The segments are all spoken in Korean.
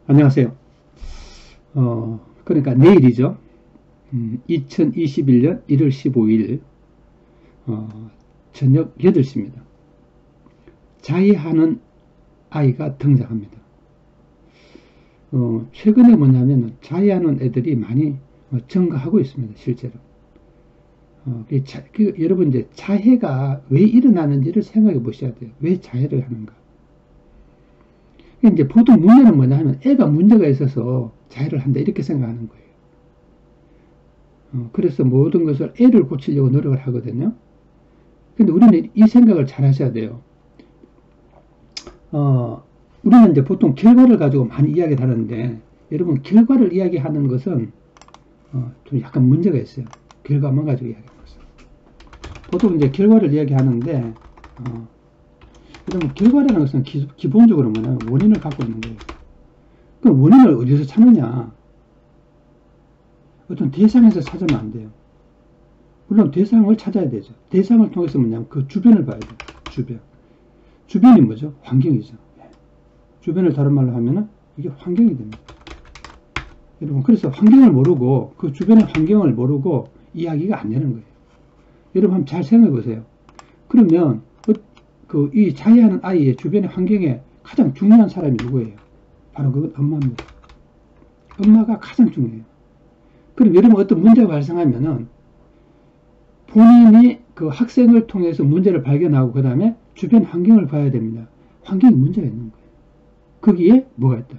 안녕하세요. 그러니까 내일이죠. 2021년 1월 15일, 저녁 8시입니다. 자위하는 아이가 등장합니다. 최근에 뭐냐면, 자위하는 애들이 많이 증가하고 있습니다, 실제로. 여러분, 이제 자해가 왜 일어나는지를 생각해 보셔야 돼요. 왜 자해를 하는가? 이제 보통 문제는 뭐냐 하면 애가 문제가 있어서 자해를 한다 이렇게 생각하는 거예요. 그래서 모든 것을 애를 고치려고 노력을 하거든요. 근데 우리는 이 생각을 잘 하셔야 돼요. 우리는 이제 보통 결과를 가지고 많이 이야기를 하는데, 여러분, 결과를 이야기하는 것은 좀 약간 문제가 있어요. 결과만 가지고 이야기하는 것은. 보통 이제 결과를 이야기하는데, 그러면 결과라는 것은 기본적으로 뭐냐면 원인을 갖고 있는 거예요. 그럼 원인을 어디서 찾느냐? 어떤 대상에서 찾으면 안 돼요. 물론 대상을 찾아야 되죠. 대상을 통해서 뭐냐면 그 주변을 봐야 돼요. 주변이 뭐죠? 환경이죠. 주변을 다른 말로 하면은 이게 환경이 됩니다. 여러분, 그래서 환경을 모르고, 그 주변의 환경을 모르고 이야기가 안 되는 거예요. 여러분, 한번 잘 생각해 보세요. 그러면 이 자해하는 아이의 주변의 환경에 가장 중요한 사람이 누구예요? 바로 그건 엄마입니다. 엄마가 가장 중요해요. 그럼 여러분, 어떤 문제가 발생하면은 본인이 그 학생을 통해서 문제를 발견하고 그 다음에 주변 환경을 봐야 됩니다. 환경에 문제가 있는 거예요. 거기에 뭐가 있다?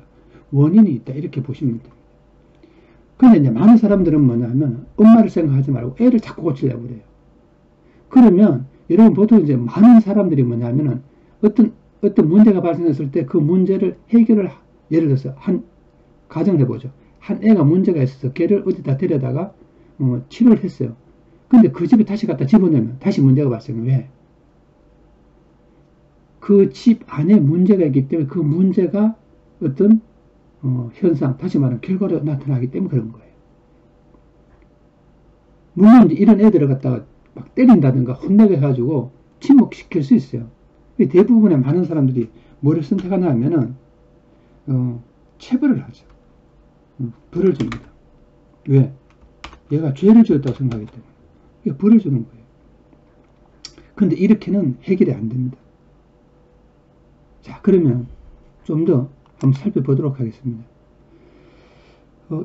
원인이 있다. 이렇게 보시면 됩니다. 근데 이제 많은 사람들은 뭐냐 하면 엄마를 생각하지 말고 애를 자꾸 고치려고 그래요. 그러면 여러분, 보통 이제 많은 사람들이 뭐냐 하면은 어떤 문제가 발생했을 때 그 문제를 해결을, 예를 들어서 한 가정을 해보죠. 한 애가 문제가 있어서 걔를 어디다 데려다가 치료를 했어요. 근데 그 집에 다시 갖다 집어넣으면 다시 문제가 발생해요. 왜? 그 집 안에 문제가 있기 때문에 그 문제가 어떤 현상, 다시 말하면 결과로 나타나기 때문에 그런 거예요. 물론 이런 애들을 갖다가 막 때린다든가 혼내게 해가지고 침묵시킬 수 있어요. 대부분의 많은 사람들이 뭐를 선택하냐 하면은 체벌을 하죠. 벌을 줍니다. 왜? 얘가 죄를 지었다고 생각하기 때문에 벌을 주는 거예요. 근데 이렇게는 해결이 안 됩니다. 자, 그러면 좀 더 한번 살펴보도록 하겠습니다.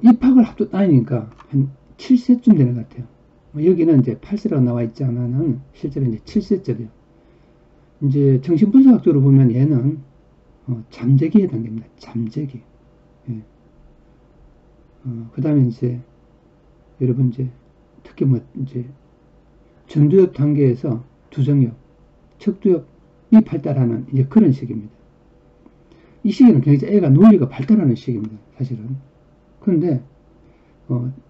입학을 앞둔 나이니까 한 7세쯤 되는 것 같아요. 여기는 이제 8세라고 나와 있지만은 실제로 이제 7세짜리요. 이제 정신분석학적으로 보면 얘는 잠재기에 해당됩니다. 잠재기. 예. 그 다음에 이제 여러분, 이제 특히 뭐 이제 전두엽 단계에서 두정엽, 척두엽이 발달하는 이제 그런 시기입니다. 이 시기는 굉장히 애가 논리가 발달하는 시기입니다. 사실은. 그런데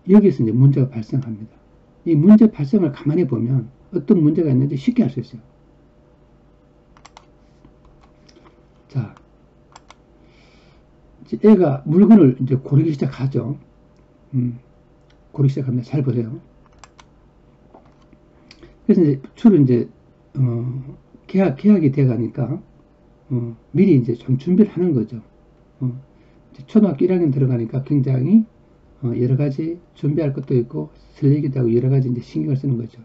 여기서 이제 문제가 발생합니다. 이 문제 발생을 가만히 보면 어떤 문제가 있는지 쉽게 알 수 있어요. 자, 이제 애가 물건을 이제 고르기 시작하죠. 고르기 시작합니다. 잘 보세요. 그래서 이제 주로 이제 계약이 돼가니까 미리 이제 좀 준비를 하는 거죠. 초등학교 1학년 들어가니까 굉장히 여러 가지 준비할 것도 있고 설레기도 하고 여러 가지 이제 신경을 쓰는 거죠.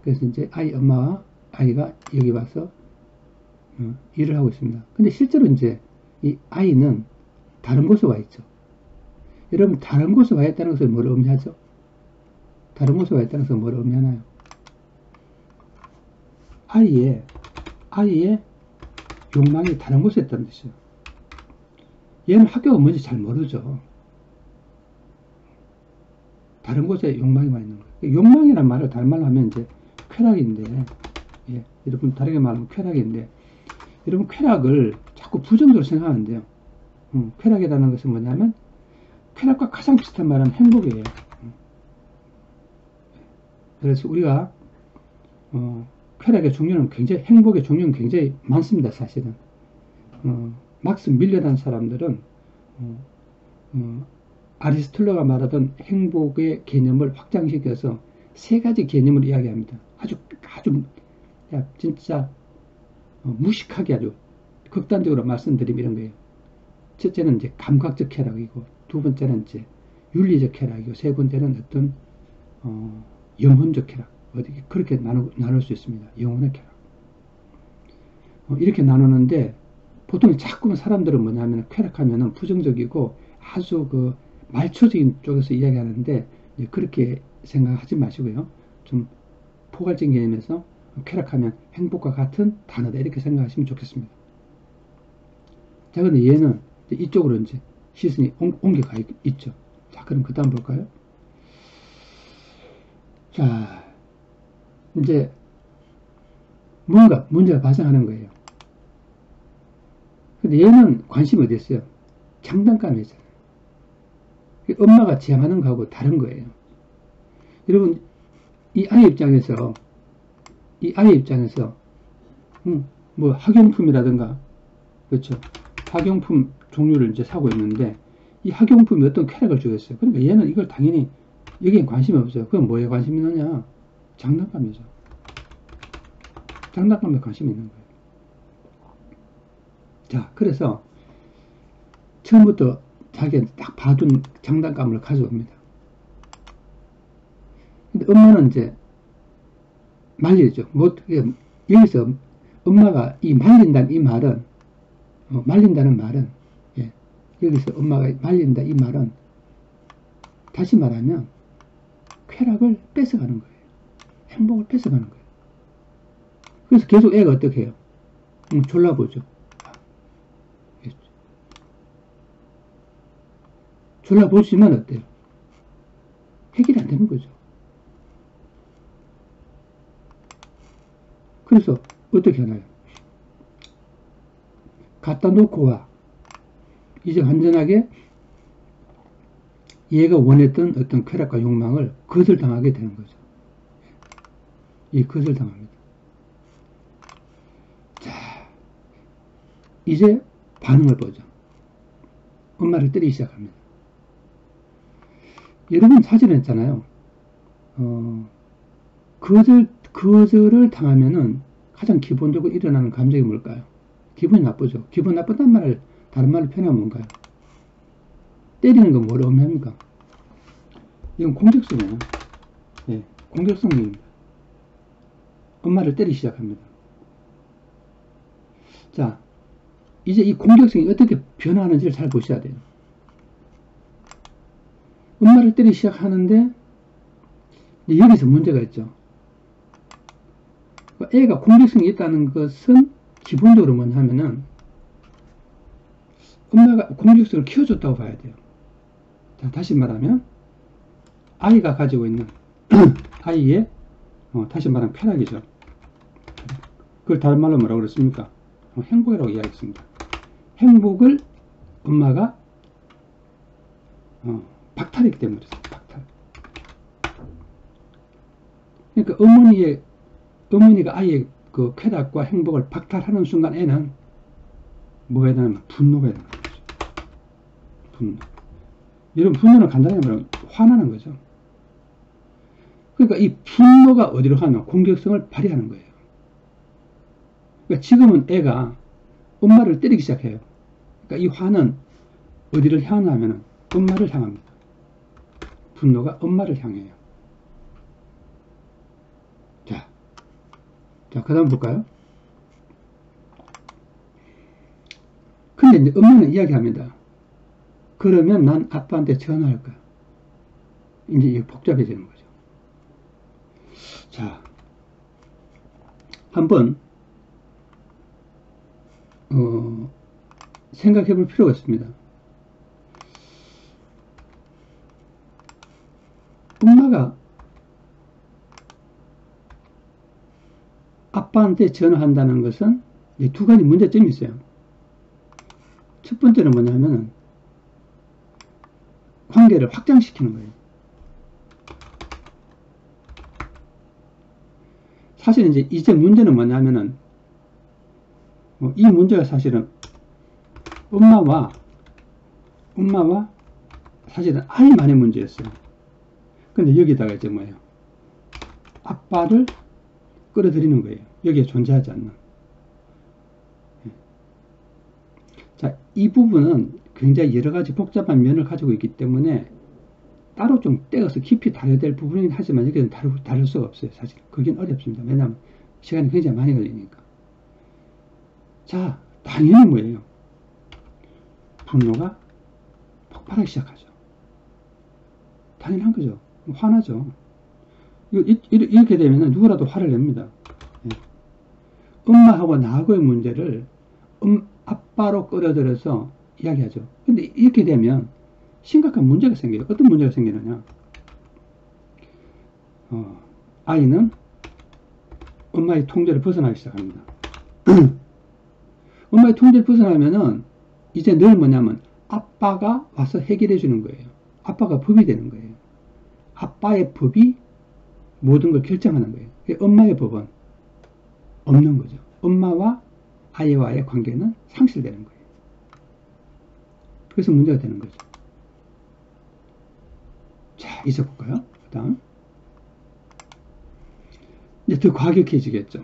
그래서 이제 엄마와 아이가 여기 와서 일을 하고 있습니다. 근데 실제로 이제 이 아이는 다른 곳에 와 있죠. 여러분, 다른 곳에 와 있다는 것을 뭐를 의미하죠? 다른 곳에 와 있다는 것을 뭐를 의미하나요? 아이의 욕망이 다른 곳에 있다는 뜻이죠. 얘는 학교가 뭔지 잘 모르죠. 다른 곳에 욕망이 많이 있는 거예요. 욕망이란 말을 다른 말로 하면 이제 쾌락인데, 예, 여러분, 다르게 말하면 쾌락인데, 여러분, 쾌락을 자꾸 부정적으로 생각하는데요. 쾌락이라는 것은 뭐냐면, 쾌락과 가장 비슷한 말은 행복이에요. 그래서 우리가, 쾌락의 종류는 굉장히, 행복의 종류는 굉장히 많습니다, 사실은. 막스 밀려난 사람들은, 아리스토텔레가 말하던 행복의 개념을 확장시켜서 세 가지 개념을 이야기합니다. 아주 진짜 무식하게 아주 극단적으로 말씀드리면 이런 거예요. 첫째는 이제 감각적 쾌락이고, 두 번째는 이제 윤리적 쾌락이고, 세 번째는 어떤 영혼적 쾌락, 어떻게 그렇게 나눌 수 있습니다. 영혼의 쾌락. 이렇게 나누는데, 보통 자꾸만 사람들은 뭐냐면 쾌락하면은 부정적이고 아주 그 말초적인 쪽에서 이야기하는데, 그렇게 생각하지 마시고요. 좀 포괄적인 개념에서 쾌락하면 행복과 같은 단어다, 이렇게 생각하시면 좋겠습니다. 자, 근데 얘는 이쪽으로 이제 시선이 옮겨가 있죠. 자, 그럼 그 다음 볼까요? 자, 이제 뭔가 문제가 발생하는 거예요. 근데 얘는 관심이 어디 있어요? 장난감에 있잖아요. 엄마가 지향하는 거하고 다른 거예요. 여러분, 이 아이 입장에서 뭐 학용품이라든가, 그렇죠, 학용품 종류를 이제 사고 있는데, 이 학용품이 어떤 쾌락을 주겠어요. 그러니까 얘는 이걸 당연히 여기엔 관심이 없어요. 그럼 뭐에 관심이 있느냐? 장난감이죠. 장난감에 관심이 있는 거예요. 자, 그래서 처음부터 자기가 딱 봐둔 장난감을 가져옵니다. 근데 엄마는 이제 말리죠. 뭐, 여기서 엄마가 이 말린다는 이 말은, 말린다는 말은, 예, 여기서 엄마가 말린다 이 말은, 다시 말하면 쾌락을 뺏어가는 거예요. 행복을 뺏어가는 거예요. 그래서 계속 애가 어떻게 해요? 졸라보죠. 졸라보시면 어때요? 해결이 안 되는 거죠. 그래서 어떻게 하나요? 갖다 놓고 와. 이제 완전하게 얘가 원했던 어떤 쾌락과 욕망을 거절당하게 되는 거죠. 이 거절당합니다. 자, 이제 반응을 보죠. 엄마를 때리기 시작합니다. 여러분 사진을 했잖아요. 거절을 당하면은 가장 기본적으로 일어나는 감정이 뭘까요? 기분이 나쁘죠. 기분 나쁘단 말을 다른 말로 표현하면 뭔가요? 때리는 건 뭐라고 합니까? 이건 공격성이에요. 예, 공격성입니다. 엄마를 때리기 시작합니다. 자, 이제 이 공격성이 어떻게 변화하는지를 잘 보셔야 돼요. 엄마를 때리기 시작하는데 여기서 문제가 있죠. 애가 공격성이 있다는 것은 기본적으로 뭐냐면은 엄마가 공격성을 키워줬다고 봐야 돼요. 자, 다시 말하면 아이가 가지고 있는 아이의 다시 말하면 쾌락이죠. 그걸 다른 말로 뭐라고 그랬습니까? 행복이라고 이야기했습니다. 행복을 엄마가 박탈했기 때문에 그랬어요. 박탈. 그러니까 어머니가 아이의 그 쾌락과 행복을 박탈하는 순간 애는 뭐가 되냐면 분노가 되는 거죠. 분노. 여러분, 분노는 간단히 말하면 화나는 거죠. 그러니까 이 분노가 어디로 가면 공격성을 발휘하는 거예요. 그러니까 지금은 애가 엄마를 때리기 시작해요. 그러니까 이 화는 어디를 향하냐면 엄마를 향합니다. 분노가 엄마를 향해요. 자, 그 다음 볼까요? 근데 이제 엄마는 이야기합니다. 그러면 난 아빠한테 전화할 거야. 이제 이게 복잡해지는 거죠. 자, 한번 생각해 볼 필요가 있습니다. 엄마가 아빠한테 전화한다는 것은 두 가지 문제점이 있어요. 첫 번째는 뭐냐면 관계를 확장시키는 거예요. 사실 이제 문제는 뭐냐면은 이 문제가 사실은 엄마와 사실은 아이만의 문제였어요. 근데 여기다가 이제 뭐예요? 아빠를 끌어들이는 거예요. 여기에 존재하지 않는. 자, 이 부분은 굉장히 여러 가지 복잡한 면을 가지고 있기 때문에 따로 좀 떼어서 깊이 다뤄야 될 부분이긴 하지만 여기는 다룰 수가 없어요. 사실 그긴 어렵습니다. 왜냐하면 시간이 굉장히 많이 걸리니까. 자, 당연히 뭐예요? 분노가 폭발하기 시작하죠. 당연한 거죠. 화나죠. 이렇게 되면 누구라도 화를 냅니다. 예. 엄마하고 나하고의 문제를 아빠로 끌어들여서 이야기하죠. 근데 이렇게 되면 심각한 문제가 생겨요. 어떤 문제가 생기느냐? 아이는 엄마의 통제를 벗어나기 시작합니다. 엄마의 통제를 벗어나면은 이제 늘 뭐냐면 아빠가 와서 해결해 주는 거예요. 아빠가 법이 되는 거예요. 아빠의 법이 모든 걸 결정하는 거예요. 엄마의 법은 없는 거죠. 엄마와 아이와의 관계는 상실되는 거예요. 그래서 문제가 되는 거죠. 자, 이제 볼까요? 그 다음. 이제 더 과격해지겠죠.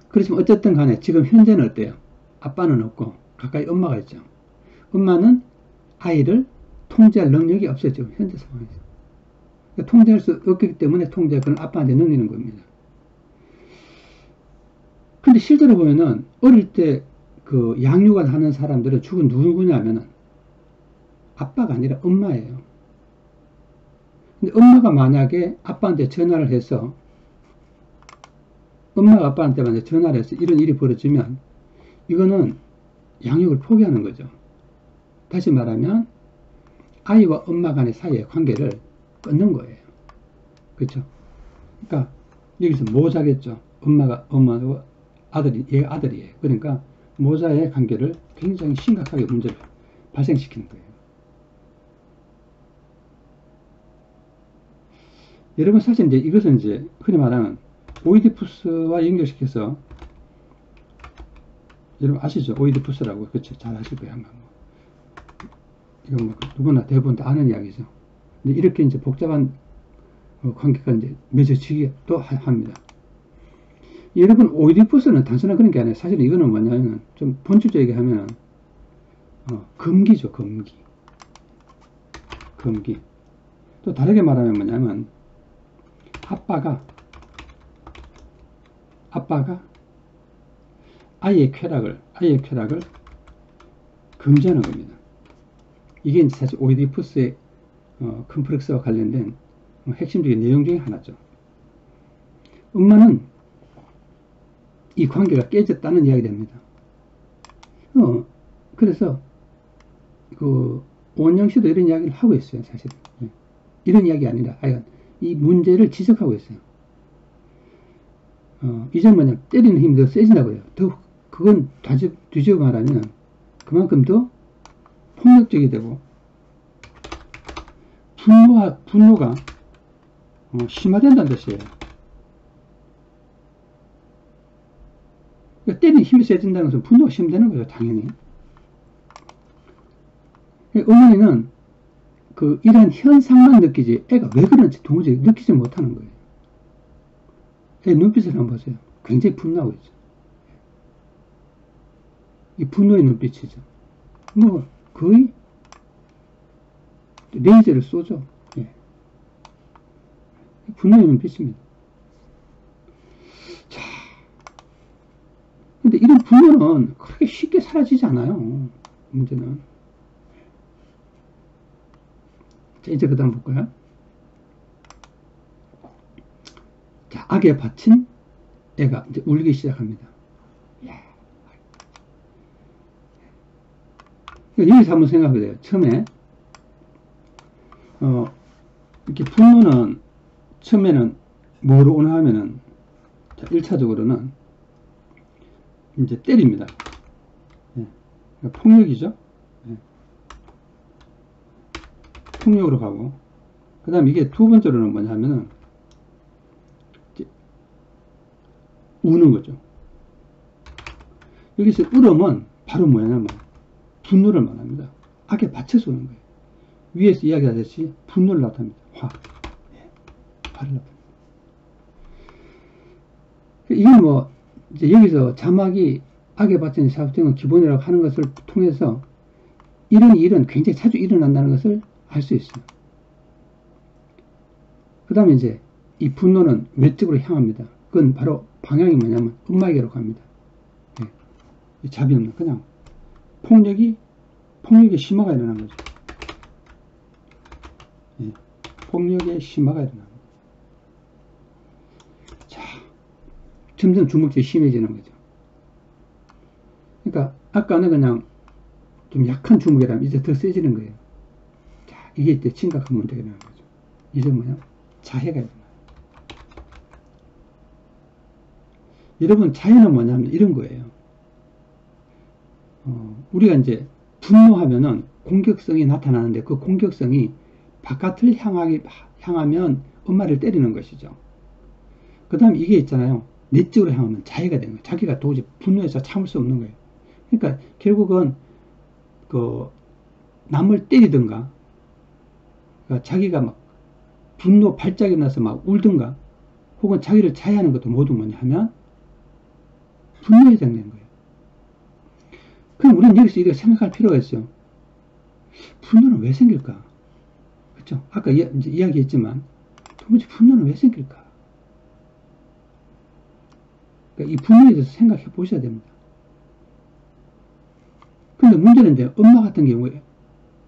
그렇지만 어쨌든 간에 지금 현재는 어때요? 아빠는 없고 가까이 엄마가 있죠. 엄마는 아이를 통제할 능력이 없어요. 지금 현재 상황에서. 그러니까 통제할 수 없기 때문에 그건 아빠한테 넘기는 겁니다. 근데 실제로 보면은 어릴 때 그 양육을 하는 사람들은 주로 누구냐면은 아빠가 아니라 엄마예요. 근데 엄마가 만약에 아빠한테 전화를 해서 엄마가 아빠한테 만약에 전화를 해서 이런 일이 벌어지면 이거는 양육을 포기하는 거죠. 다시 말하면 아이와 엄마 간의 사이의 관계를 끊는 거예요. 그렇죠? 그러니까 여기서 모자겠죠. 엄마와 얘가 아들이에요. 그러니까 모자의 관계를 굉장히 심각하게 문제를 발생시키는 거예요. 여러분 사실 이제 이것은 이제 흔히 말하는 오이디푸스와 연결시켜서 여러분 아시죠? 오이디푸스라고. 그렇죠? 잘 아실 거예요. 아마. 이건 뭐 누구나 대부분 다 아는 이야기죠. 근데 이렇게 이제 복잡한 관계가 이제 맺어지기도 합니다. 여러분, 오이디푸스는 단순한 그런 게 아니에요. 사실 이거는 뭐냐면, 좀 본질적이게 하면은, 금기죠, 금기. 금기. 또 다르게 말하면 뭐냐면, 아빠가 아이의 쾌락을 금지하는 겁니다. 이게 사실 오이디푸스의 컴플렉스와 관련된 핵심적인 내용 중에 하나죠. 엄마는 이 관계가 깨졌다는 이야기 됩니다. 그래서 오은영 씨도 이런 이야기를 하고 있어요. 사실 이런 이야기 아니라 하여간 이 문제를 지적하고 있어요. 이제 뭐냐, 때리는 힘이 더 세진다고 해요. 그건 뒤집어 말하면 그만큼 더 폭력적이 되고 분노가 심화된다는 뜻이에요. 그러니까 때리는 힘이 세진다는 것은 분노가 심되는 거죠, 당연히. 어머니는 이런 현상만 느끼지 애가 왜 그런지 도무지 느끼지 못하는 거예요. 애 눈빛을 한번 보세요. 굉장히 분노하고 있죠. 이 분노의 눈빛이죠. 뭐 거의 레이저를 쏘죠. 예. 분노의 눈빛입니다. 자, 근데 이런 분노는 그렇게 쉽게 사라지지 않아요. 문제는. 자, 이제 그 다음 볼까요? 자, 악에 바친 애가 이제 울기 시작합니다. 여기서 한번 생각해 보세요. 처음에, 이렇게 분노는 처음에는 뭐로 오나 하면은, 자, 1차적으로는 이제 때립니다. 예. 그러니까 폭력이죠. 예. 폭력으로 가고, 그 다음에 이게 두 번째로는 뭐냐 하면은, 우는 거죠. 여기서 울음은 바로 뭐냐면, 분노를 말합니다. 악에 받쳐서 우는 거예요. 위에서 이야기하듯이 분노를 나타냅니다. 예. 화를 나타냅니다. 이게 뭐, 이제 여기서 자막이 악의 발전이 사업적인 기본이라고 하는 것을 통해서 이런 일은 굉장히 자주 일어난다는 것을 알 수 있어요. 그 다음에 이제 이 분노는 외적으로 향합니다. 그건 바로 방향이 뭐냐면 음마에게로 갑니다. 예. 잡이 없는 그냥 폭력의 심화가 일어난 거죠. 예. 폭력의 심화가 일어납니다. 자, 점점 주먹질이 심해지는 거죠. 그러니까 아까는 그냥 좀 약한 주먹이라면 이제 더 세지는 거예요. 자, 이게 이제 심각한 문제가 일어나는 거죠. 이제 뭐냐? 자해가 일어나요. 여러분, 자해는 뭐냐면 이런 거예요. 우리가 이제 분노하면은 공격성이 나타나는데 그 공격성이 바깥을 향하면 엄마를 때리는 것이죠. 그 다음에 이게 있잖아요. 내적으로 향하면 자해가 되는 거예요. 자기가 도저히 분노해서 참을 수 없는 거예요. 그러니까 결국은 그 남을 때리든가 그러니까 자기가 막 분노 발작이 나서 막 울든가 혹은 자기를 자해하는 것도 모두 뭐냐 하면 분노에 해당되는 거예요. 그럼 우리는 여기서 이렇게 생각할 필요가 있어요. 분노는 왜 생길까? 그렇죠? 아까 이제 이야기했지만 도무지 분노는 왜 생길까? 그러니까 이 분노에 대해서 생각해 보셔야 됩니다. 근데 문제는 이제 엄마 같은 경우에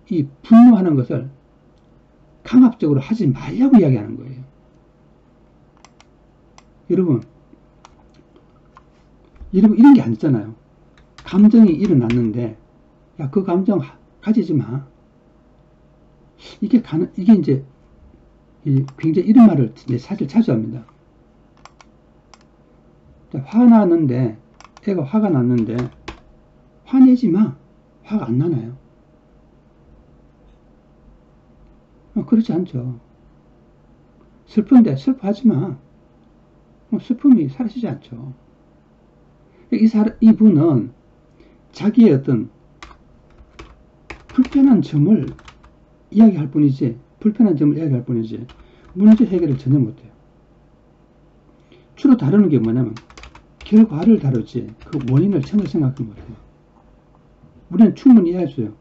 이 분노하는 것을 강압적으로 하지 말라고 이야기하는 거예요. 여러분 이런 게 아니잖아요. 감정이 일어났는데 야, 그 감정 가지지 마. 이게 이제 굉장히 이런 말을 사실 자주 합니다. 화났는데 애가 화가 났는데 화내지 마. 화가 안 나나요? 그렇지 않죠. 슬픈데 슬퍼하지 마. 슬픔이 사라지지 않죠. 이분은 자기의 어떤 불편한 점을 이야기할 뿐이지 문제 해결을 전혀 못해요. 주로 다루는 게 뭐냐면 결과를 다루지 그 원인을 전혀 생각을 못해요. 우리는 충분히 이해해줘요.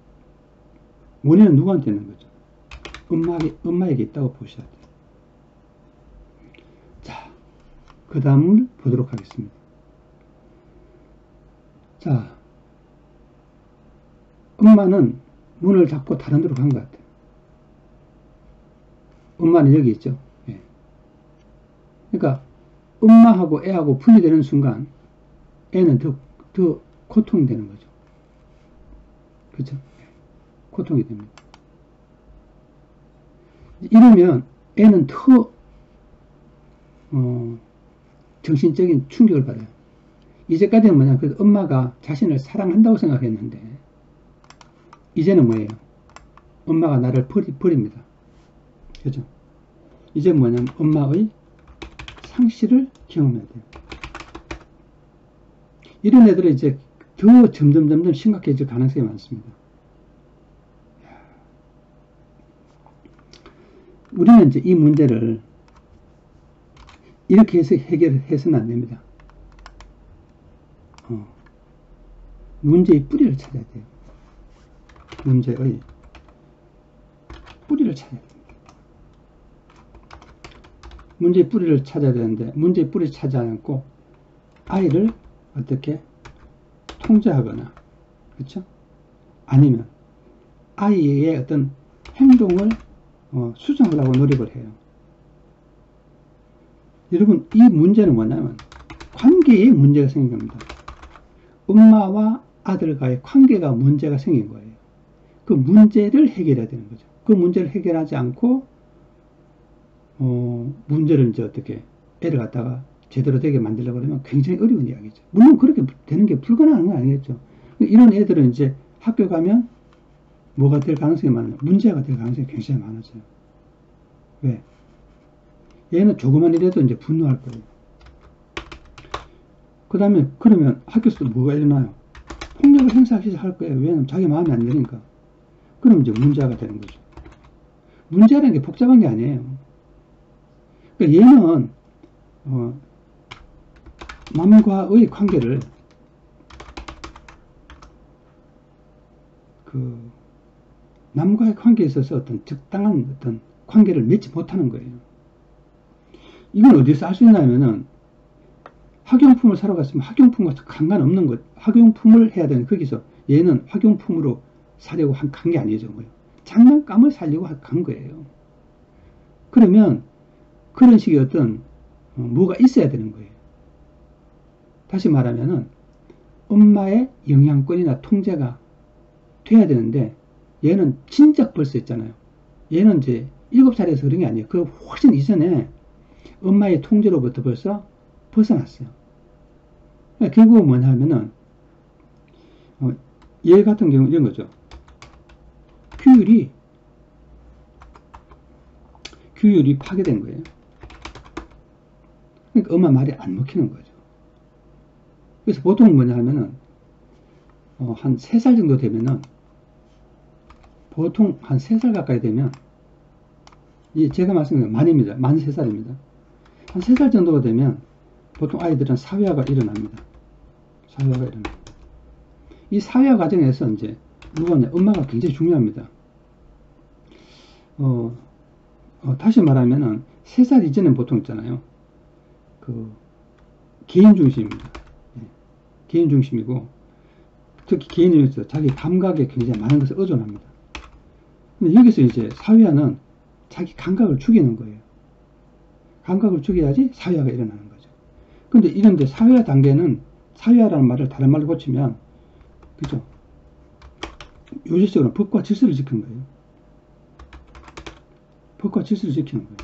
원인은 누구한테 있는 거죠? 엄마에게 있다고 보셔야 돼요. 자, 그 다음을 보도록 하겠습니다. 자, 엄마는 문을 닫고 다른 데로 간 것 같아요. 엄마는 여기 있죠. 예. 그러니까 엄마하고 애하고 분리되는 순간 애는 더 고통이 되는 거죠. 그렇죠? 고통이 됩니다. 이러면 애는 더 정신적인 충격을 받아요. 이제까지는 뭐냐, 그래도 엄마가 자신을 사랑한다고 생각했는데 이제는 뭐예요? 엄마가 나를 버립니다. 그죠? 이제 뭐냐면 엄마의 상실을 경험해야 돼요. 이런 애들은 이제 더 점점 심각해질 가능성이 많습니다. 우리는 이제 이 문제를 이렇게 해서 해결해서는 안 됩니다. 문제의 뿌리를 찾아야 돼요. 문제의 뿌리를 찾아야 됩니다. 문제의 뿌리를 찾아야 되는데 문제의 뿌리를 찾지 않고 아이를 어떻게 통제하거나 그렇죠? 아니면 아이의 어떤 행동을 수정하려고 노력을 해요. 여러분 이 문제는 뭐냐면 관계에 문제가 생긴 겁니다. 엄마와 아들과의 관계가 문제가 생긴 거예요. 그 문제를 해결해야 되는 거죠. 그 문제를 해결하지 않고 문제를 이제 어떻게 애를 갖다가 제대로 되게 만들려고 하면 굉장히 어려운 이야기죠. 물론 그렇게 되는 게 불가능한 건 아니겠죠. 이런 애들은 이제 학교 가면 뭐가 될 가능성이 많아요. 문제가 될 가능성이 굉장히 많아져요. 왜? 얘는 조그만 일에도 이제 분노할 거예요. 그 다음에 그러면 학교에서도 뭐가 일어나요? 폭력을 행사할 거예요. 왜냐면 자기 마음에 안 드니까. 그럼 이제 문제가 되는 거죠. 문제라는 게 복잡한 게 아니에요. 그러니까 얘는 남과의 관계를 그 남과의 관계에 있어서 어떤 적당한 어떤 관계를 맺지 못하는 거예요. 이건 어디서 알 수 있냐면은 학용품을 사러 갔으면 학용품과 상관없는 것, 학용품을 해야 되는 거기서 얘는 학용품으로 사려고 간 게 아니죠. 뭐요. 장난감을 사려고 간 거예요. 그러면 그런 식의 어떤 뭐가 있어야 되는 거예요. 다시 말하면은 엄마의 영향권이나 통제가 돼야 되는데 얘는 진작 벌써 했잖아요. 얘는 이제 7살에서 그런 게 아니에요. 그 훨씬 이전에 엄마의 통제로부터 벌써 벗어났어요. 그러니까 결국은 뭐냐 하면은 얘 같은 경우 이런 거죠. 규율이 파괴된 거예요. 그러니까 엄마 말이 안 먹히는 거죠. 그래서 보통 뭐냐 하면은 한 3살 정도 되면은 보통 한 3살 가까이 되면 제가 말씀드린 만입니다. 만 3살입니다. 한 3살 정도가 되면 보통 아이들은 사회화가 일어납니다. 사회화가 일어납니다. 이 사회화 과정에서 이제 누가냐 엄마가 굉장히 중요합니다. 다시 말하면은 3살 이전엔 보통 있잖아요. 그 개인 중심입니다. 개인 중심이고 특히 개인에서 자기 감각에 굉장히 많은 것을 의존합니다. 근데 여기서 이제 사회화는 자기 감각을 죽이는 거예요. 감각을 죽여야지 사회화가 일어나는 거죠. 근데 이런데 사회화 단계는 사회화라는 말을 다른 말로 고치면 그죠? 요지적으로 법과 질서를 지키는 거예요. 법과 질서를 지키는 거예요.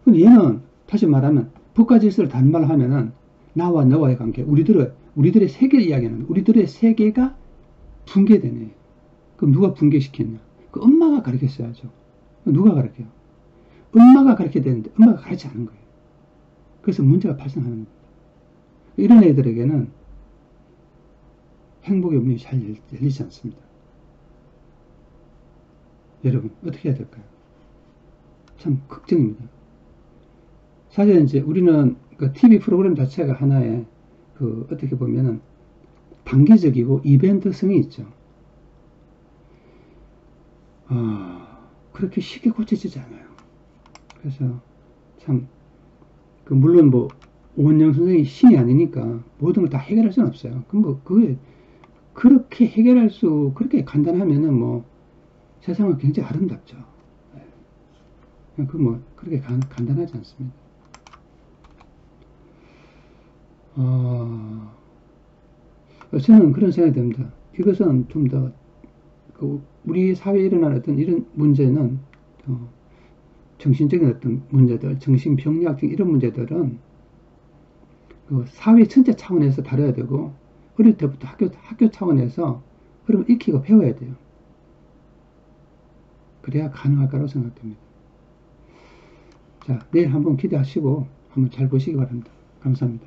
근데 얘는 다시 말하면 법과 질서를 다른 말로 하면은 나와 너와의 관계, 우리들의 세계를 이야기하는 우리들의 세계가 붕괴되네. 그럼 누가 붕괴시켰냐? 그 엄마가 가르쳤어야죠. 누가 가르쳐요? 엄마가 가르쳐야 되는데 엄마가 가르치지 않은 거예요. 그래서 문제가 발생하는 겁니다. 이런 애들에게는 행복의 문이 잘 열리지 않습니다. 여러분 어떻게 해야 될까요? 참 걱정입니다. 사실 이제 우리는 그 TV 프로그램 자체가 하나의 그 어떻게 보면은 단기적이고 이벤트성이 있죠. 그렇게 쉽게 고쳐지지 않아요. 그래서 참 그 물론 뭐 오은영 선생이 신이 아니니까 모든 걸 다 해결할 수는 없어요. 그럼 뭐 그게 그렇게 그렇게 간단하면은 뭐 세상은 굉장히 아름답죠. 그 뭐 그렇게 간단하지 않습니다. 저는 그런 생각이 듭니다. 이것은 좀 더 우리 사회에 일어나는 어떤 이런 문제는 정신적인 어떤 문제들, 정신병리학적인 이런 문제들은 그 사회 전체 차원에서 다뤄야 되고 어릴 때부터 학교 차원에서 그런 걸 익히고 배워야 돼요. 그래야 가능할 거라고 생각됩니다. 자, 내일 한번 기대하시고 한번 잘 보시기 바랍니다. 감사합니다.